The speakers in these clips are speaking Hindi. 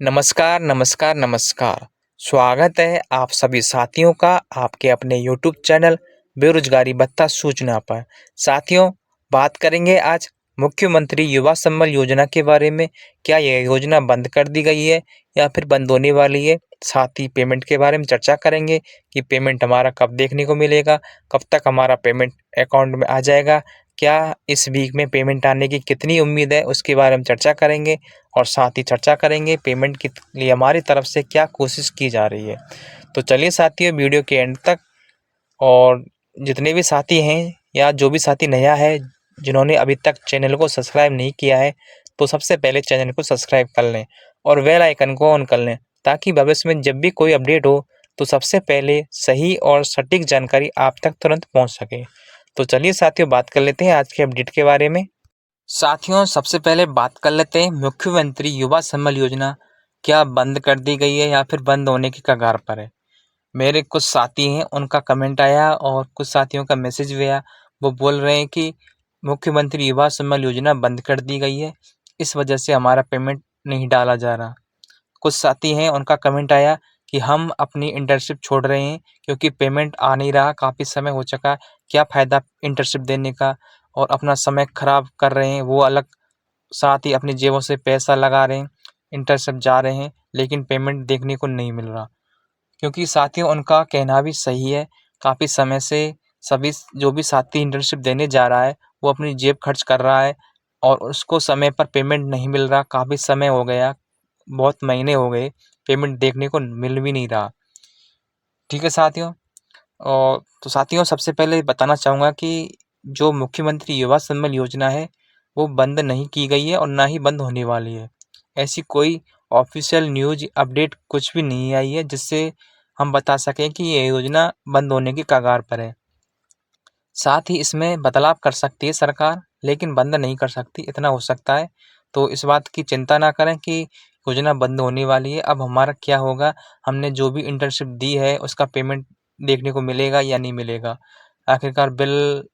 नमस्कार, नमस्कार, नमस्कार। स्वागत है आप सभी साथियों का आपके अपने यूट्यूब चैनल बेरोजगारी भत्ता सूचना पर। साथियों, बात करेंगे आज मुख्यमंत्री युवा सम्बल योजना के बारे में। क्या यह योजना बंद कर दी गई है या फिर बंद होने वाली है? साथ ही पेमेंट के बारे में चर्चा करेंगे कि पेमेंट हमारा कब देखने को मिलेगा, कब तक हमारा पेमेंट अकाउंट में आ जाएगा, क्या इस वीक में पेमेंट आने की कितनी उम्मीद है, उसके बारे में चर्चा करेंगे। और साथ ही चर्चा करेंगे पेमेंट के लिए हमारी तरफ से क्या कोशिश की जा रही है। तो चलिए साथियों, वीडियो के एंड तक। और जितने भी साथी हैं या जो भी साथी नया है, जिन्होंने अभी तक चैनल को सब्सक्राइब नहीं किया है, तो सबसे पहले चैनल को सब्सक्राइब कर लें और बेल आइकन को ऑन कर लें, ताकि भविष्य में जब भी कोई अपडेट हो तो सबसे पहले सही और सटीक जानकारी आप तक तुरंत पहुंच सके। तो चलिए साथियों, बात कर लेते हैं आज के अपडेट के बारे में। साथियों, सबसे पहले बात कर लेते हैं मुख्यमंत्री युवा सम्बल योजना क्या बंद कर दी गई है या फिर बंद होने की कगार पर है। मेरे कुछ साथी हैं, उनका कमेंट आया और कुछ साथियों का मैसेज भी आया। वो बोल रहे हैं कि मुख्यमंत्री युवा सम्बल योजना बंद कर दी गई है, इस वजह से हमारा पेमेंट नहीं डाला जा रहा। कुछ साथी हैं, उनका कमेंट आया कि हम अपनी इंटर्नशिप छोड़ रहे हैं क्योंकि पेमेंट आ नहीं रहा, काफ़ी समय हो चुका, क्या फ़ायदा इंटर्नशिप देने का, और अपना समय खराब कर रहे हैं वो अलग, साथ ही अपनी जेबों से पैसा लगा रहे हैं, इंटर्नशिप जा रहे हैं, लेकिन पेमेंट देखने को नहीं मिल रहा। क्योंकि साथियों, उनका कहना भी सही है, काफ़ी समय से सभी जो भी साथी इंटर्नशिप देने जा रहा है, वो अपनी जेब खर्च कर रहा है और उसको समय पर पेमेंट नहीं मिल रहा। काफ़ी समय हो गया, बहुत महीने हो गए, पेमेंट देखने को मिल भी नहीं रहा। ठीक है साथियों। और तो साथियों, सबसे पहले बताना चाहूँगा कि जो मुख्यमंत्री युवा सम्बल योजना है, वो बंद नहीं की गई है और ना ही बंद होने वाली है। ऐसी कोई ऑफ़िशियल न्यूज़ अपडेट कुछ भी नहीं आई है जिससे हम बता सकें कि ये योजना बंद होने की कगार पर है। साथ ही इसमें बदलाव कर सकती है सरकार, लेकिन बंद नहीं कर सकती, इतना हो सकता है। तो इस बात की चिंता ना करें कि योजना बंद होने वाली है। अब हमारा क्या होगा, हमने जो भी इंटर्नशिप दी है उसका पेमेंट देखने को मिलेगा या नहीं मिलेगा। आखिरकार बिल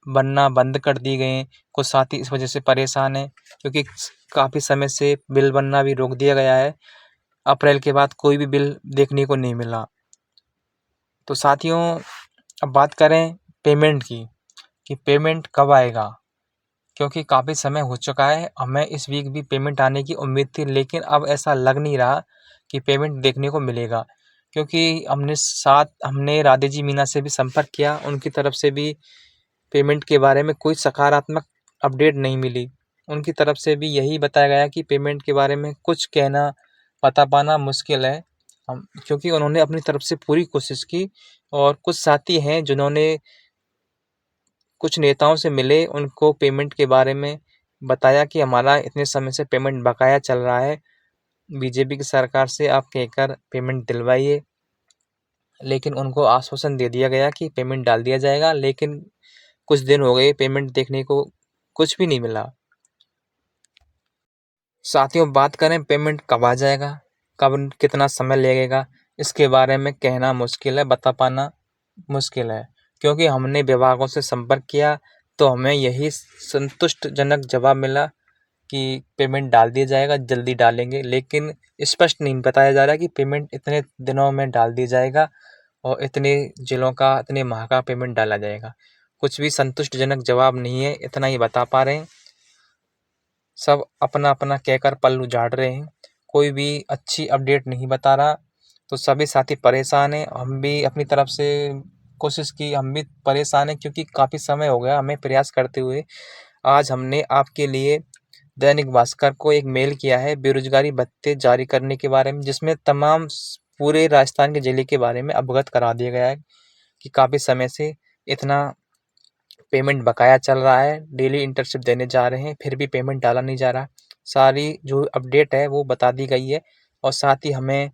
बनना बंद कर दिए गए हैं, कुछ साथी इस वजह से परेशान हैं क्योंकि काफ़ी समय से बिल बनना भी रोक दिया गया है। अप्रैल के बाद कोई भी बिल देखने को नहीं मिला। तो साथियों, अब बात करें पेमेंट की, कि पेमेंट कब आएगा, क्योंकि काफ़ी समय हो चुका है। हमें इस वीक भी पेमेंट आने की उम्मीद थी, लेकिन अब ऐसा लग नहीं रहा कि पेमेंट देखने को मिलेगा, क्योंकि हमने राधे जी मीना से भी संपर्क किया, उनकी तरफ से भी पेमेंट के बारे में कोई सकारात्मक अपडेट नहीं मिली। उनकी तरफ से भी यही बताया गया कि पेमेंट के बारे में कुछ कहना, बता पाना मुश्किल है। हम क्योंकि उन्होंने अपनी तरफ से पूरी कोशिश की, और कुछ साथी हैं जिन्होंने कुछ नेताओं से मिले, उनको पेमेंट के बारे में बताया कि हमारा इतने समय से पेमेंट बकाया चल रहा है, बीजेपी की सरकार से आप कहकर पेमेंट दिलवाइए। लेकिन उनको आश्वासन दे दिया गया कि पेमेंट डाल दिया जाएगा, लेकिन कुछ दिन हो गए, पेमेंट देखने को कुछ भी नहीं मिला। साथियों, बात करें पेमेंट कब आ जाएगा, कब कितना समय लगेगा, इसके बारे में कहना मुश्किल है, बता पाना मुश्किल है, क्योंकि हमने विभागों से संपर्क किया तो हमें यही संतुष्टिजनक जवाब मिला कि पेमेंट डाल दिया जाएगा, जल्दी डालेंगे, लेकिन स्पष्ट नहीं बताया जा रहा कि पेमेंट इतने दिनों में डाल दिया जाएगा और इतने जिलों का, इतने माह का पेमेंट डाला जाएगा। कुछ भी संतुष्टिजनक जवाब नहीं है, इतना ही बता पा रहे हैं। सब अपना अपना कहकर पल्लू झाड़ रहे हैं, कोई भी अच्छी अपडेट नहीं बता रहा। तो सभी साथी परेशान हैं, हम भी अपनी तरफ से कोशिश की, हम भी परेशान हैं क्योंकि काफ़ी समय हो गया हमें प्रयास करते हुए। आज हमने आपके लिए दैनिक भास्कर को एक मेल किया है बेरोजगारी भत्ते जारी करने के बारे में, जिसमें तमाम पूरे राजस्थान के ज़िले के बारे में अवगत करा दिया गया है कि काफ़ी समय से इतना पेमेंट बकाया चल रहा है, डेली इंटर्नशिप देने जा रहे हैं, फिर भी पेमेंट डाला नहीं जा रहा। सारी जो अपडेट है वो बता दी गई है, और साथ ही हमें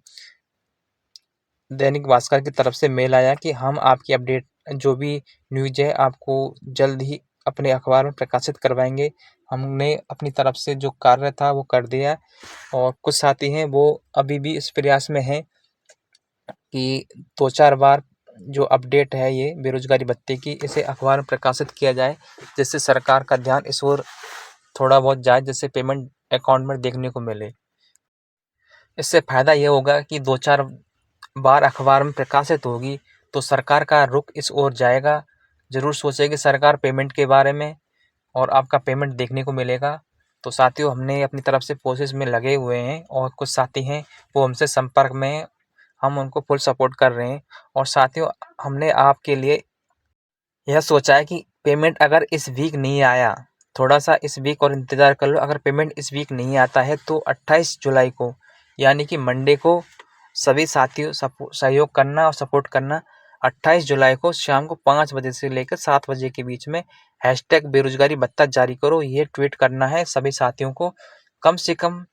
दैनिक भास्कर की तरफ से मेल आया कि हम आपकी अपडेट जो भी न्यूज़ है आपको जल्द ही अपने अखबार में प्रकाशित करवाएंगे। हमने अपनी तरफ से जो कार्य था वो कर दिया है, और कुछ साथी हैं वो अभी भी इस प्रयास में हैं कि 2-4 बार जो अपडेट है ये बेरोजगारी भत्ते की, इसे अखबार में प्रकाशित किया जाए, जिससे सरकार का ध्यान इस ओर थोड़ा बहुत जाए, जिससे पेमेंट अकाउंट में देखने को मिले। इससे फ़ायदा ये होगा कि 2-4 बार अखबार में प्रकाशित होगी तो सरकार का रुख इस ओर जाएगा। ज़रूर सोचेगी सरकार पेमेंट के बारे में और आपका पेमेंट देखने को मिलेगा। तो साथियों, हमने अपनी तरफ से कोशिश में लगे हुए हैं और कुछ साथी हैं वो हमसे संपर्क में हैं। हम उनको फुल सपोर्ट कर रहे हैं। और साथियों, हमने आपके लिए यह सोचा है कि पेमेंट अगर इस वीक नहीं आया, थोड़ा-सा इस वीक और इंतज़ार कर लो। अगर पेमेंट इस वीक नहीं आता है तो 28 जुलाई को, यानी कि मंडे को, सभी साथियों सहयोग करना और सपोर्ट करना। 28 जुलाई को शाम को 5 बजे से लेकर 7 बजे के बीच में हैशटैग बेरोज़गारी भत्ता जारी करो, ये ट्वीट करना है सभी साथियों को। कम से कम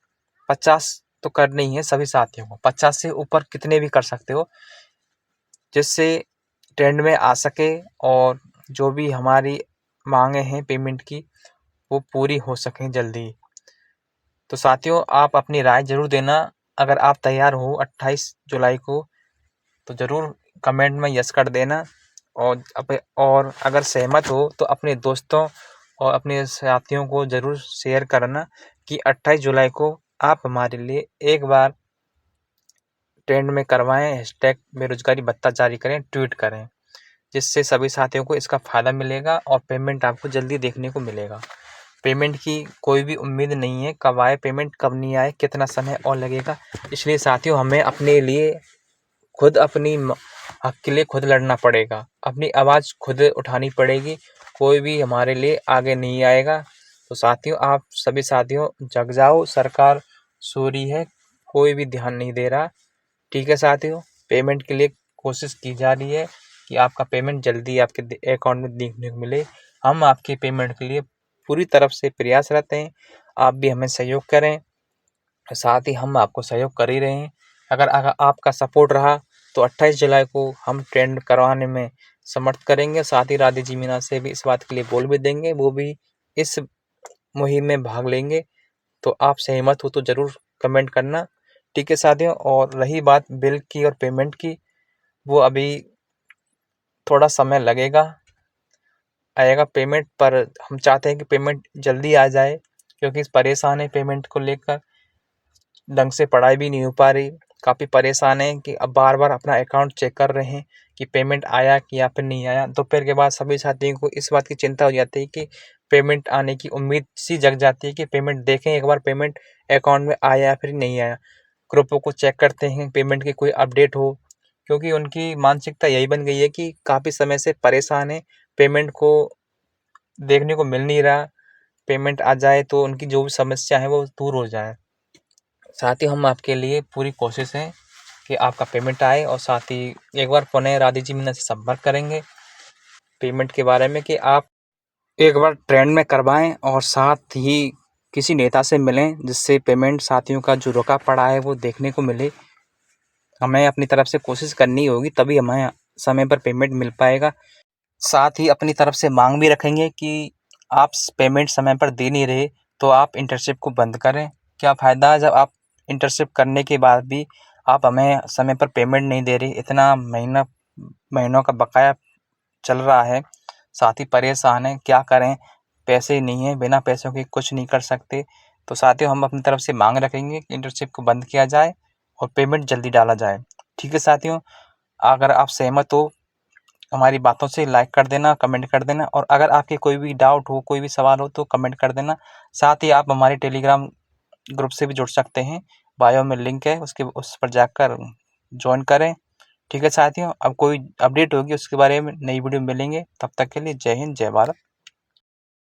50 तो करनी ही है सभी साथियों को। 50 से ऊपर कितने भी कर सकते हो, जिससे ट्रेंड में आ सके और जो भी हमारी माँगें हैं पेमेंट की, वो पूरी हो सकें जल्दी। तो साथियों, आप अपनी राय ज़रूर देना। अगर आप तैयार हो 28 जुलाई को तो ज़रूर कमेंट में यस कर देना। और अगर सहमत हो तो अपने दोस्तों और अपने साथियों को ज़रूर शेयर करना कि 28 जुलाई को आप हमारे लिए एक बार ट्रेंड में करवाएँ, हैशटैग बेरोज़गारी भत्ता जारी करें, ट्वीट करें, जिससे सभी साथियों को इसका फ़ायदा मिलेगा और पेमेंट आपको जल्दी देखने को मिलेगा। पेमेंट की कोई भी उम्मीद नहीं है, कब आए पेमेंट, कब नहीं आए, कितना समय और लगेगा। इसलिए साथियों, हमें अपने लिए खुद अपनी हक के लिए खुद लड़ना पड़ेगा, अपनी आवाज़ खुद उठानी पड़ेगी। कोई भी हमारे लिए आगे नहीं आएगा। तो साथियों, आप सभी साथियों जग जाओ, सरकार सो रही है, कोई भी ध्यान नहीं दे रहा। ठीक है साथियों, पेमेंट के लिए कोशिश की जा रही है कि आपका पेमेंट जल्दी आपके अकाउंट में देखने को मिले। हम आपके पेमेंट के लिए पूरी तरफ से प्रयासरत हैं। आप भी हमें सहयोग करें, साथ ही हम आपको सहयोग कर ही रहे हैं। अगर आपका सपोर्ट रहा तो 28 जुलाई को हम ट्रेंड करवाने में समर्थ करेंगे। साथ ही राधे जी मीना से भी इस बात के लिए बोल भी देंगे, वो भी इस मुहिम में भाग लेंगे। तो आप सहमत हो तो ज़रूर कमेंट करना। ठीक है साथियों, और रही बात बिल की और पेमेंट की, वो अभी थोड़ा समय लगेगा, आएगा पेमेंट, पर हम चाहते हैं कि पेमेंट जल्दी आ जाए क्योंकि परेशान है पेमेंट को लेकर। ढंग से पढ़ाई भी नहीं हो पा रही, काफ़ी परेशान हैं कि अब बार-बार अपना अकाउंट चेक कर रहे हैं कि पेमेंट आया कि या फिर नहीं आया। दोपहर के बाद सभी साथियों को इस बात की चिंता हो जाती है कि पेमेंट आने की उम्मीद सी जग जाती है कि पेमेंट देखें एक बार, पेमेंट अकाउंट में आया या फिर नहीं आया। ग्रुपों को चेक करते हैं पेमेंट की कोई अपडेट हो, क्योंकि उनकी मानसिकता यही बन गई है कि काफ़ी समय से परेशान हैं, पेमेंट को देखने को मिल नहीं रहा। पेमेंट आ जाए तो उनकी जो भी समस्या है वो दूर हो जाए। साथ ही हम आपके लिए पूरी कोशिश है कि आपका पेमेंट आए, और साथ ही एक बार पुनः राधे जी मीना से संपर्क करेंगे पेमेंट के बारे में कि आप एक बार ट्रेंड में करवाएं और साथ ही किसी नेता से मिलें जिससे पेमेंट साथियों का जो रुका पड़ा है वो देखने को मिले। हमें अपनी तरफ से कोशिश करनी होगी, तभी हमें समय पर पेमेंट मिल पाएगा। साथ ही अपनी तरफ से मांग भी रखेंगे कि आप पेमेंट समय पर दे नहीं रहे तो आप इंटर्नशिप को बंद करें। क्या फ़ायदा है जब आप इंटर्नशिप करने के बाद भी आप हमें समय पर पेमेंट नहीं दे रहे। इतना महीनों का बकाया चल रहा है, साथ ही परेशान हैं, क्या करें, पैसे नहीं हैं, बिना पैसों के कुछ नहीं कर सकते। तो साथियों, हम अपनी तरफ से मांग रखेंगे कि इंटर्नशिप को बंद किया जाए और पेमेंट जल्दी डाला जाए। ठीक है साथियों, अगर आप सहमत हो हमारी बातों से, लाइक कर देना, कमेंट कर देना, और अगर आपके कोई भी डाउट हो, कोई भी सवाल हो तो कमेंट कर देना। साथ ही आप हमारे टेलीग्राम ग्रुप से भी जुड़ सकते हैं, बायो में लिंक है उस पर जाकर जॉइन करें। ठीक है साथियों, अब कोई अपडेट होगी उसके बारे में नई वीडियो मिलेंगे। तब तक के लिए जय हिंद, जय भारत।